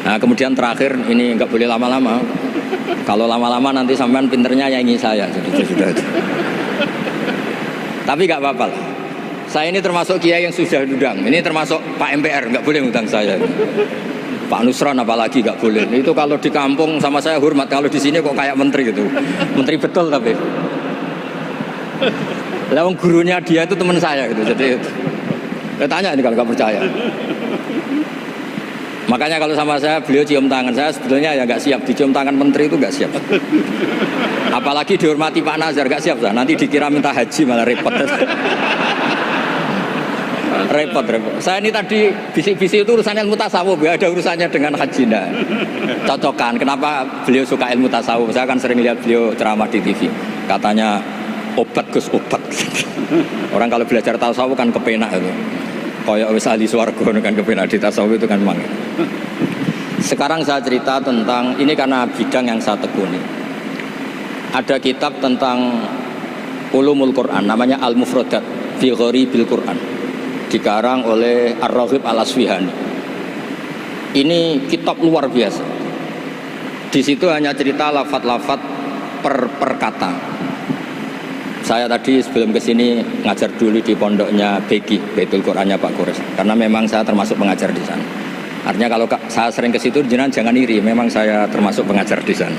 Nah kemudian terakhir ini nggak boleh lama-lama. Kalau lama-lama nanti sampean pinternya nyanyi saya. Sudah. Tapi nggak apa-apa lah. Saya ini termasuk kiai yang sudah diundang. Ini termasuk Pak MPR, nggak boleh ngundang saya. Pak Nusron apalagi nggak boleh. Itu kalau di kampung sama saya hormat. Kalau di sini kok kayak menteri gitu. Menteri betul tapi. Lawang gurunya dia itu teman saya gitu. Jadi saya tanya ini kalau nggak percaya. Makanya kalau sama saya beliau cium tangan, saya sebetulnya ya nggak siap dicium tangan menteri itu nggak siap. Apalagi dihormati Pak Nazar nggak siap saya. Nanti dikira minta haji malah repot. repot. Saya ini tadi bisik-bisik itu urusannya ilmu tasawuf, ya ada urusannya dengan haji. Nah, cocokan. Kenapa beliau suka ilmu tasawuf? Saya kan sering lihat beliau ceramah di TV. Katanya obat Gus obat. Orang kalau belajar tasawuf kan kepenak itu. Kayak wis ahli swarga kan kepenak di tasawuf itu kan memang. Sekarang saya cerita tentang ini karena bidang yang saya tekuni. Ada kitab tentang ulumul Quran namanya Al-Mufradat fi Gharibil Quran. Dikarang oleh Ar-Raghib Al-Asfihani. Ini kitab luar biasa. Di situ hanya cerita lafaz-lafaz per kata. Saya tadi sebelum kesini ngajar dulu di pondoknya Beki, Baitul Qurannya Pak Kures. Karena memang saya termasuk pengajar di sana. Artinya kalau saya sering ke situ jangan iri, memang saya termasuk pengajar di sana.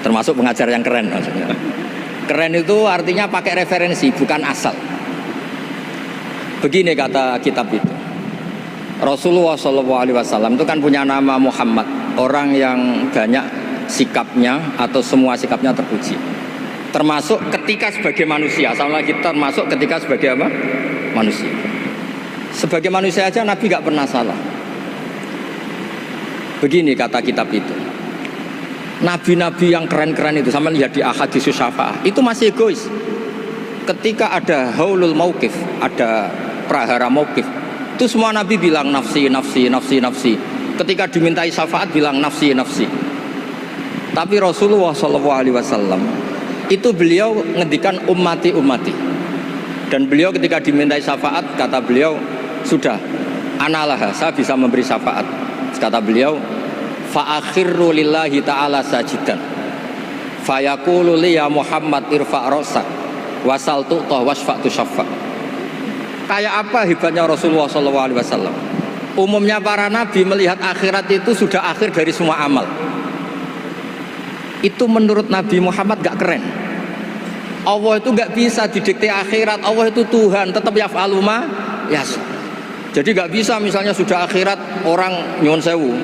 Termasuk pengajar yang keren maksudnya. Keren itu artinya pakai referensi, bukan asal. Begini kata kitab itu. Rasulullah SAW itu kan punya nama Muhammad, orang yang banyak sikapnya atau semua sikapnya terpuji. Termasuk ketika sebagai manusia, sama kita termasuk ketika sebagai apa? Manusia. Sebagai manusia aja Nabi gak pernah salah. Begini kata kitab itu. Nabi-nabi yang keren-keren itu, sama lihat di Ahadits Syafa'ah, itu masih egois. Ketika ada haulul mauqif, ada prahara mauqif, itu semua Nabi bilang nafsi, nafsi, nafsi, nafsi. Ketika dimintai syafaat bilang nafsi, nafsi. Tapi Rasulullah SAW itu beliau ngendikan ummati, ummati. Dan beliau ketika dimintai syafaat kata beliau sudah analah, saya bisa memberi syafaat. Kata beliau fa akhirru lillahi ta'ala sajidan fayaqulu li ya Muhammad irfa' rasak wasal tu'tah wasfa'tu syafa'. Kayak apa hebatnya Rasulullah SAW? Umumnya para nabi melihat akhirat itu sudah akhir dari semua amal. Itu menurut Nabi Muhammad gak keren. Allah itu gak bisa didikte akhirat. Allah itu Tuhan, tetap yaf'alu ma yasha. Jadi gak bisa misalnya sudah akhirat orang nyuwun sewu